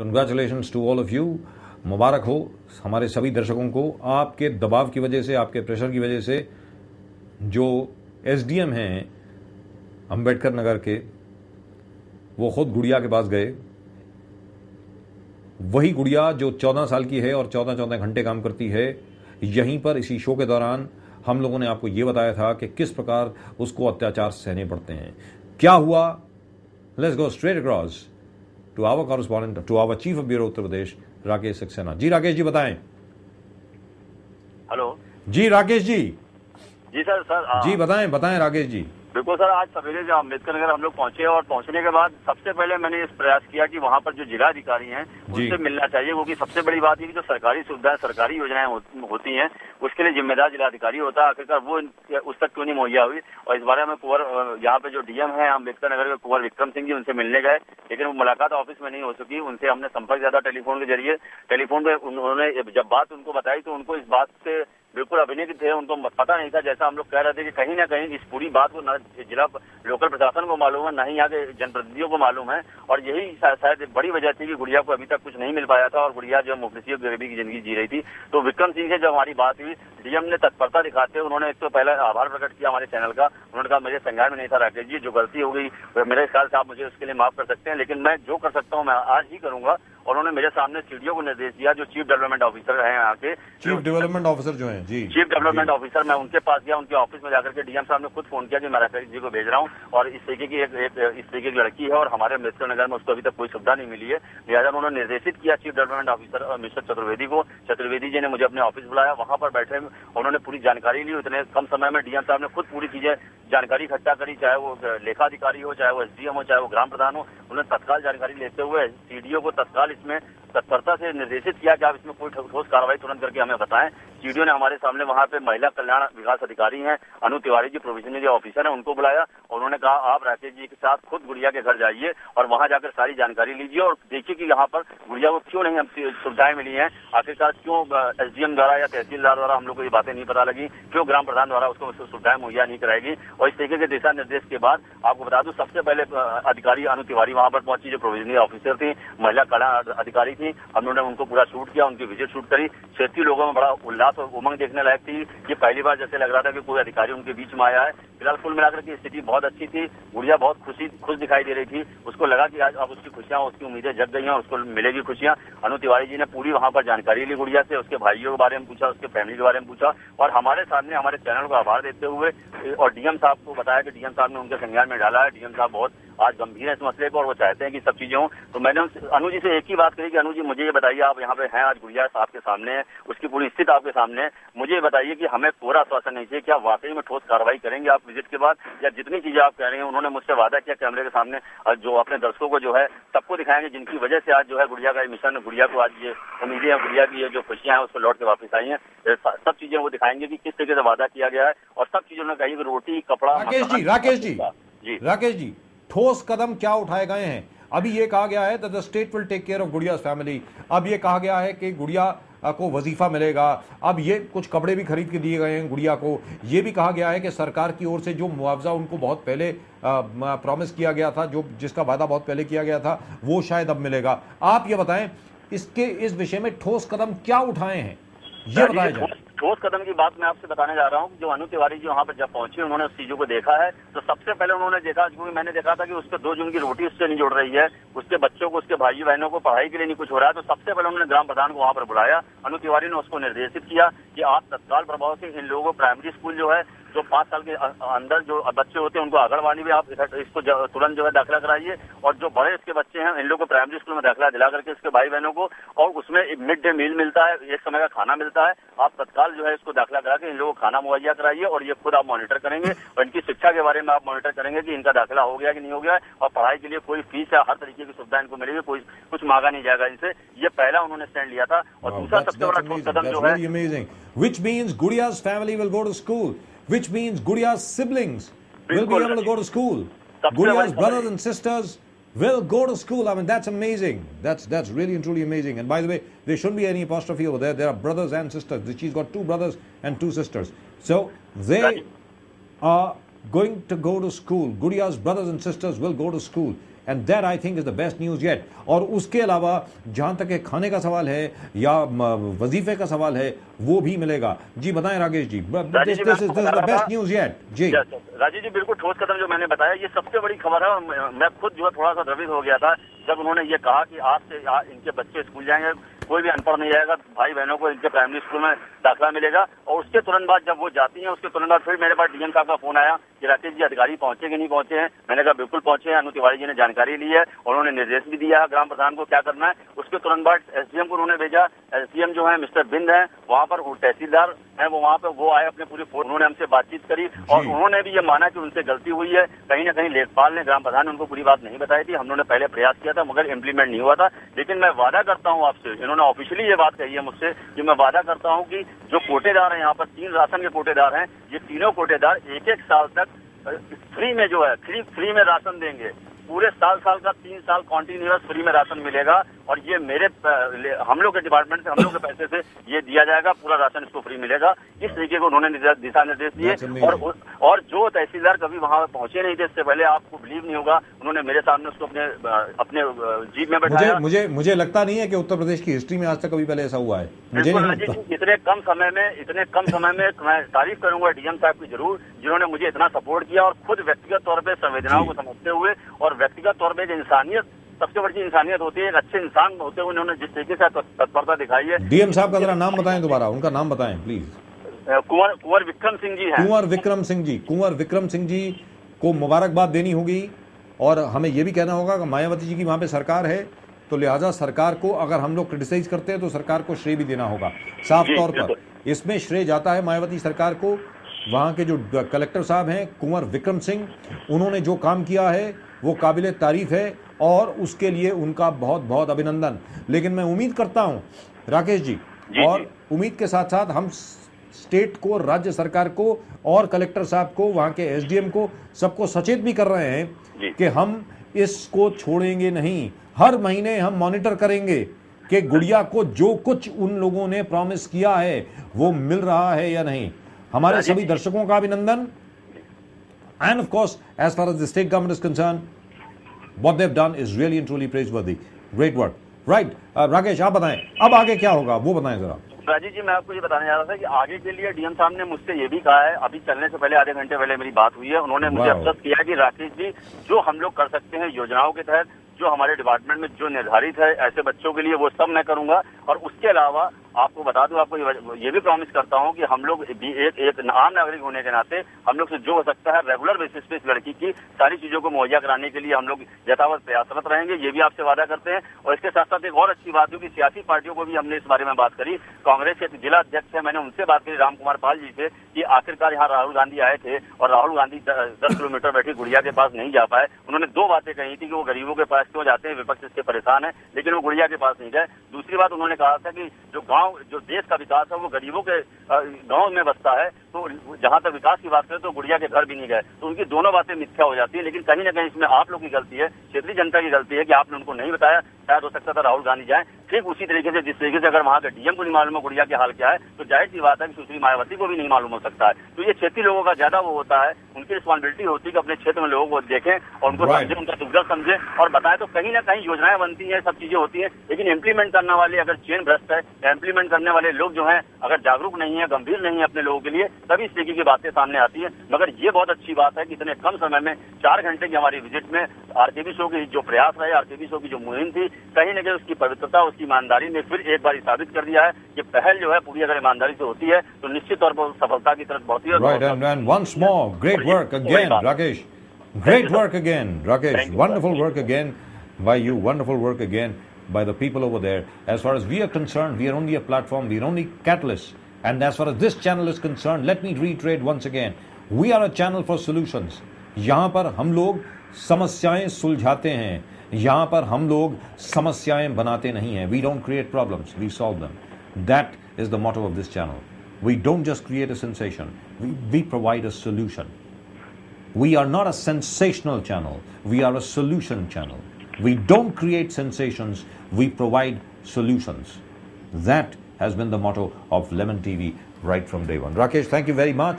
Congratulations to all of you. मुबारक हो हमारे सभी दर्शकों को। आपके दबाव की वजह से, आपके प्रेशर की वजह से जो एसडीएम हैं अंबेडकर नगर के, वो खुद गुड़िया के पास गए। वही गुड़िया जो 14 साल की है और 14-14 घंटे काम करती है। यहीं पर इसी शो के दौरान हम लोगों ने आपको यह बताया था कि किस प्रकार उसको अत्याचार सहने पड़ते हैं। क्या हुआ? Let's go straight across to our correspondent, to our chief of bureau Uttar Pradesh, Rakesh Saxena ji. Rakesh ji बताएं। हेलो जी राकेश जी। जी सर जी बताएं राकेश जी। बिल्कुल सर, आज सवेरे जब अम्बेडकर नगर हम लोग पहुंचे और पहुंचने के बाद सबसे पहले मैंने इस प्रयास किया कि वहां पर जो जिला अधिकारी हैं उनसे मिलना चाहिए, क्योंकि सबसे बड़ी बात है कि जो सरकारी सुविधाएं, सरकारी योजनाएं होती हैं उसके लिए जिम्मेदार जिला अधिकारी होता है। आखिरकार वो उस तक क्यों नहीं मुहैया हुई, और इस बारे में कुंवर यहाँ पे जो डीएम है अम्बेडकर नगर के कुंवर विक्रम सिंह जी, उनसे मिलने गए, लेकिन वो मुलाकात ऑफिस में नहीं हो सकी। उनसे हमने संपर्क ज्यादा टेलीफोन के जरिए। टेलीफोन पे उन्होंने जब बात उनको बताई तो उनको इस बात से बिल्कुल अभिनेत थे, उनको पता नहीं था। जैसा हम लोग कह रहे थे कि कहीं ना कहीं इस पूरी बात को न जिला लोकल प्रशासन को मालूम है, न ही यहाँ के जनप्रतिनिधियों को मालूम है, और यही शायद बड़ी वजह थी कि गुड़िया को अभी तक कुछ नहीं मिल पाया था और गुड़िया जो मुफलिसी और गरीबी की जिंदगी जी रही थी। तो विक्रम सिंह से जब हमारी बात हुई, डीएम ने तत्परता दिखाते हुए उन्होंने एक तो पहले आभार प्रकट किया हमारे चैनल का। उन्होंने कहा मेरे संज्ञान में नहीं था राकेश जी, जो गलती हो गई मेरे ख्याल से आप मुझे उसके लिए माफ कर सकते हैं, लेकिन मैं जो कर सकता हूँ मैं आज ही करूंगा। और उन्होंने मेरे सामने सीडीओ को निर्देश दिया, जो चीफ डेवलपमेंट ऑफिसर है यहाँ के, चीफ डेवलपमेंट ऑफिसर जो है जी, चीफ डेवलपमेंट ऑफिसर, मैं उनके पास गया। उनके ऑफिस में जाकर के डीएम साहब ने खुद फोन किया कि मैं राकेश जी को भेज रहा हूँ, और इस तरीके की इस तरीके की लड़की है और हमारे अम्बेडकर नगर में उसको अभी तक कोई सुविधा नहीं मिली है। लिहाजा उन्होंने निर्देशित किया chief development officer mister Chaturvedi को। चतुर्वेदी जी ने मुझे अपने ऑफिस बुलाया, वहां पर बैठे उन्होंने पूरी जानकारी ली। उतने कम समय में डीएम साहब ने खुद पूरी चीजें जानकारी इकट्ठा करी, चाहे वो लेखाधिकारी हो, चाहे वो एसडीएम हो, चाहे वो ग्राम प्रधान हो। उन्होंने तत्काल जानकारी लेते हुए सीडीओ को तत्काल इसमें तत्परता से निर्देशित किया कि आप इसमें कोई ठोस कार्रवाई तुरंत करके हमें बताएं। सीडीओ ने हमारे सामने वहां पे महिला कल्याण विकास अधिकारी हैं अनु तिवारी जी, प्रोविजनरी ऑफिसर है, उनको बुलाया और उन्होंने कहा आप राकेश जी के साथ खुद गुड़िया के घर जाइए और वहां जाकर सारी जानकारी लीजिए और देखिए कि यहाँ पर गुड़िया को क्यों नहीं सुविधाएं मिली हैं, आखिरकार क्यों एसडीएम द्वारा या तहसीलदार द्वारा हम लोग को ये बातें नहीं पता लगी, क्यों ग्राम प्रधान द्वारा उसको सुविधाएं मुहैया नहीं कराएगी। और इस तरीके के दिशा निर्देश के बाद आपको बता दूं, सबसे पहले अधिकारी अनु तिवारी वहां पर पहुंची, जो प्रोविजनरी ऑफिसर थी, महिला कल्याण अधिकारी थी। हम लोगों ने उनको पूरा शूट किया, उनकी विजिट शूट करी। क्षेत्रीय लोगों में बड़ा उल्लास और उमंग देखने लायक थी। ये पहली बार जैसे लग रहा था कि कोई अधिकारी उनके बीच में आया है। फिलहाल कुल मिलाकर की स्थिति बहुत अच्छी थी। गुड़िया बहुत खुश दिखाई दे रही थी। उसको लगा कि आज अब उसकी खुशियां, उसकी उम्मीदें जग गई हैं और उसको मिलेगी खुशियां। अनु तिवारी जी ने पूरी वहां पर जानकारी ली गुड़िया से, उसके भाइयों के बारे में पूछा, उसके फैमिली के बारे में पूछा और हमारे सामने हमारे चैनल को आभार देते हुए और डीएम साहब को बताया कि डीएम साहब ने उनके संज्ञान में डाला है। डीएम साहब बहुत आज गंभीर है इस मसले को और वो चाहते हैं कि सब चीजें हों। तो मैंने अनु जी से एक ही बात कही कि अनु जी मुझे ये बताइए, आप यहाँ पे हैं, आज गुड़िया आपके सामने है, उसकी पूरी स्थिति आपके सामने है, मुझे ये बताइए कि हमें पूरा आश्वासन नहीं चाहिए, क्या वाकई में ठोस कार्रवाई करेंगे आप विजिट के बाद, या जितनी चीजें आप कह रहे हैं। उन्होंने मुझसे वादा किया कैमरे के सामने जो अपने दर्शकों को जो है सबको दिखाएंगे, जिनकी वजह से आज जो है गुड़िया का मिशन, गुड़िया को आज ये उम्मीदें, गुड़िया की जो खुशियां हैं उसको लौट के वापस आई हैं, सब चीजें वो दिखाएंगे कि किस तरीके से वादा किया गया है और सब चीजों ने कही कि रोटी कपड़ा। राकेश जी ठोस कदम क्या उठाए गए हैं? अभी ये कहा गया है that the state will take care of Gudiya family. अब ये कहा गया है कि गुड़िया को वजीफा मिलेगा। अब ये कुछ कपड़े भी खरीद के दिए गए हैं गुड़िया को। ये भी कहा गया है कि सरकार की ओर से जो मुआवजा उनको बहुत पहले प्रॉमिस किया गया था, जो जिसका वादा बहुत पहले किया गया था, वो शायद अब मिलेगा। आप ये बताएं इस विषय में ठोस कदम क्या उठाए हैं, ये बताया जाए। ठोस कदम की बात मैं आपसे बताने जा रहा हूँ। जो अनु तिवारी जी वहाँ पर जब पहुंचे, उन्होंने उस चीजों को देखा है। तो सबसे पहले उन्होंने देखा, क्योंकि मैंने देखा था कि उसके 2 जून की रोटी उससे नहीं जुड़ रही है, उसके बच्चों को, उसके भाई बहनों को पढ़ाई के लिए नहीं कुछ हो रहा है। तो सबसे पहले उन्होंने ग्राम प्रधान को वहाँ पर बुलाया। अनु तिवारी ने उसको निर्देशित किया कि आप तत्काल प्रभाव से इन लोगों को प्राइमरी स्कूल जो है, जो 5 साल के अंदर जो बच्चे होते हैं उनको आंगनबाड़ी में आप इसको तुरंत जो है दाखिला कराइए, और जो बड़े इसके बच्चे हैं इन लोगों को प्राइमरी स्कूल में दाखिला दिला करके इसके भाई बहनों को, और उसमें मिड डे मील मिलता है, एक समय का खाना मिलता है। आप तत्काल जो है इसको दाखिला करा के इन लोगों को खाना मुहैया कराइए और ये खुद आप मॉनिटर करेंगे और इनकी शिक्षा के बारे में आप मॉनिटर करेंगे कि इनका दाखिला हो गया कि नहीं हो गया है, और पढ़ाई के लिए कोई फीस या हर तरीके की सुविधा इनको मिलेगी, कोई कुछ मांगा नहीं जाएगा इनसे। ये पहला उन्होंने स्टैंड लिया था। और दूसरा सबसे बड़ा ठोस कदम जो है, which means Gudiya's family will go to school, which means Gudiya's siblings will be able to go to school. Gudiya's brothers and sisters will go to school. I mean, that's amazing. That's really and truly amazing. And by the way, there shouldn't be any apostrophe over there. There are brothers and sisters. She's got 2 brothers and 2 sisters. So they are going to go to school. Gudiya's brothers and sisters will go to school. And that I think is the best news yet. और उसके अलावा जहां तक खाने का सवाल है या वजीफे का सवाल है वो भी मिलेगा। जी बताएं Rakesh ji, this is the best news yet. जी राजीव जी, बिल्कुल ठोस कदम जो मैंने बताया ये सबसे बड़ी खबर है। और मैं खुद जो है थोड़ा सा द्रवित हो गया था जब उन्होंने ये कहा कि आज से इनके बच्चे स्कूल जाएंगे, कोई भी अनपढ़ नहीं जाएगा, भाई बहनों को इनके प्राइमरी स्कूल में दाखिला मिलेगा। और उसके तुरंत बाद जब वो जाती हैं उसके तुरंत बाद फिर मेरे पास डीएम साहब का फोन आया कि राकेश जी अधिकारी पहुंचे कि नहीं पहुंचे हैं। मैंने कहा बिल्कुल पहुंचे हैं, अनु तिवारी जी ने जानकारी ली है और उन्होंने निर्देश भी दिया है ग्राम प्रधान को क्या करना है। उसके तुरंत बाद एसडीएम को उन्होंने भेजा। एसडीएम जो है मिस्टर बिंद है, वहाँ पर तहसीलदार है वो वहाँ पे वो आए अपने पूरे फोन, उन्होंने हमसे बातचीत करी और उन्होंने भी ये माना कि उनसे गलती हुई है। कहीं ना कहीं लेखपाल ने, ग्राम प्रधान ने उनको पूरी बात नहीं बताई थी। हम लोगों ने पहले प्रयास किया था मगर इम्प्लीमेंट नहीं हुआ था। लेकिन मैं वादा करता हूँ आपसे, इन्होंने ऑफिशियली ये बात कही है मुझसे कि मैं वादा करता हूँ कि जो कोटेदार हैं यहाँ पर 3 राशन के कोटेदार हैं, ये तीनों कोटेदार 1-1 साल तक फ्री में जो है फ्री में राशन देंगे। पूरे साल का 3 साल कॉन्टिन्यूअस फ्री में राशन मिलेगा और ये मेरे हम लोग के डिपार्टमेंट से, हम लोग के पैसे से ये दिया जाएगा। पूरा राशन इसको फ्री मिलेगा। इस तरीके को उन्होंने दिशा निर्देश दिए। और जो तहसीलदार कभी वहां पहुंचे नहीं थे इससे पहले, आपको बिलीव नहीं होगा, उन्होंने मेरे सामने उसको अपने जीप में बैठाया। मुझे लगता नहीं है कि उत्तर प्रदेश की हिस्ट्री में आज तक कभी पहले ऐसा हुआ है। मुझे इतने कम समय में मैं तारीफ करूंगा डीएम साहब की जरूर, जिन्होंने मुझे इतना सपोर्ट किया और खुद व्यक्तिगत तौर पर संवेदनाओं को समझते हुए और व्यक्तिगत तौर पर इंसानियत, सबसे बड़ी इंसानियत होती है, एक अच्छे इंसान होते हुए उन्होंने जिस तरीके से तत्परता दिखाई है। डीएम साहब का जरा नाम बताएं, दोबारा उनका नाम बताएं प्लीज। कुंवर विक्रम सिंह जी हैं। कुंवर विक्रम सिंह जी को मुबारकबाद देनी होगी और हमें यह भी कहना होगा कि मायावती जी की वहां पे सरकार है, तो लिहाजा सरकार को अगर हम लोग क्रिटिसाइज करते हैं तो सरकार को श्रेय भी देना होगा साफ तौर पर। इसमें श्रेय जाता है मायावती सरकार को। वहां के जो कलेक्टर साहब हैं कुंवर विक्रम सिंह, उन्होंने जो काम किया है वो काबिले तारीफ है और उसके लिए उनका बहुत बहुत अभिनंदन। लेकिन मैं उम्मीद करता हूं राकेश जी, और उम्मीद के साथ साथ हम स्टेट को, राज्य सरकार को और कलेक्टर साहब को, वहां के एसडीएम को, सबको सचेत भी कर रहे हैं कि हम इसको छोड़ेंगे नहीं। हर महीने हम मॉनिटर करेंगे कि गुड़िया को जो कुछ उन लोगों ने प्रॉमिस किया है वो मिल रहा है या नहीं। हमारे सभी दर्शकों का अभिनंदन। And of course, as far as the state government is concerned, what they've done is really and truly praiseworthy. Great work. Right. Rakesh आप बताएं, अब आगे क्या होगा वो बताएं जरा। राजीव जी, मैं आपको ये बताने जा रहा था कि आगे के लिए डीएम साहब ने मुझसे ये भी कहा है, अभी चलने से पहले आधे घंटे पहले मेरी बात हुई है, उन्होंने मुझे अवगत किया कि राकेश जी जो हम लोग कर सकते हैं योजनाओं के तहत, जो हमारे डिपार्टमेंट में जो निर्धारित है ऐसे बच्चों के लिए, वो सब मैं करूंगा। और उसके अलावा आपको बता दूं, आपको ये भी प्रॉमिस करता हूं कि हम लोग एक आम नागरिक होने के नाते हम लोग से जो हो सकता है रेगुलर बेसिस पे इस लड़की की सारी चीजों को मुहैया कराने के लिए हम लोग यथावत प्रयासरत रहेंगे। ये भी आपसे वादा करते हैं। और इसके साथ साथ एक और अच्छी बात है कि सियासी पार्टियों को भी हमने इस बारे में बात करी। कांग्रेस के जिला अध्यक्ष है, मैंने उनसे बात करी राम कुमार पाल जी से कि आखिरकार यहाँ राहुल गांधी आए थे और राहुल गांधी 10 किलोमीटर बैठी गुड़िया के पास नहीं जा पाए। उन्होंने 2 बातें कही थी कि वो गरीबों के पास क्यों जाते हैं, विपक्ष इससे परेशान है, लेकिन वो गुड़िया के पास नहीं गए। दूसरी बात उन्होंने कहा था कि जो देश का विकास है वो गरीबों के गांव में बसता है, तो जहां तक विकास की बात करें तो गुड़िया के घर भी नहीं गए। तो उनकी दोनों बातें मिथ्या हो जाती है। लेकिन कहीं ना कहीं इसमें आप लोग की गलती है, क्षेत्रीय जनता की गलती है कि आपने उनको नहीं बताया। शायद हो सकता था राहुल गांधी जाए। ठीक उसी तरीके से जिस तरीके से अगर वहां के डीएम को नहीं मालूम है गुड़िया के हाल क्या है, तो जाहिर सी बात है कि सुश्री मायावती को भी नहीं मालूम हो सकता है। तो ये क्षेत्रीय लोगों का ज्यादा वो होता है, उनकी रिस्पॉन्सिबिलिटी होती है कि अपने क्षेत्र में लोगों को देखें और उनको समझे, उनका दुख दर्द समझे और बताएं। तो कहीं ना कहीं योजनाएं बनती हैं, सब चीजें होती हैं, लेकिन इम्प्लीमेंट करने वाले अगर चेन भ्रष्ट है या इम्प्लीमेंट करने वाले लोग जो है अगर जागरूक नहीं है, गंभीर नहीं है अपने लोगों के लिए, तभी इस तरीके की बातें सामने आती है। मगर ये बहुत अच्छी बात है कि इतने कम समय में 4 घंटे की हमारी विजिट में आरकेबी शो की जो प्रयास रहे, आरकेबी शो की जो मुहिम थी, कहीं न कहीं उसकी पवित्रता, उसकी ईमानदारी ने फिर एक बार साबित कर दिया है कि पहल जो है पूरी अगर ईमानदारी से होती है तो निश्चित तौर पर सफलता की तरफ बढ़ती है। Right, and once more, great work again, Rakesh. Great work again, Rakesh. Wonderful work again by you. Wonderful work again by the people over there. As far as we are concerned, we are only a platform, we are only catalysts. And as far as this channel is concerned, let me reiterate once again, we are a channel for solutions. यहाँ पर हम लोग समस्याएं सुलझाते हैं, यहाँ पर हम लोग समस्याएं बनाते नहीं हैं. We don't create problems, we solve them. That is the motto of this channel. We don't just create a sensation, we provide a solution. We are not a sensational channel, we are a solution channel. We don't create sensations, we provide solutions. That has been the motto of Lemon TV right from day one. Rakesh, thank you very much.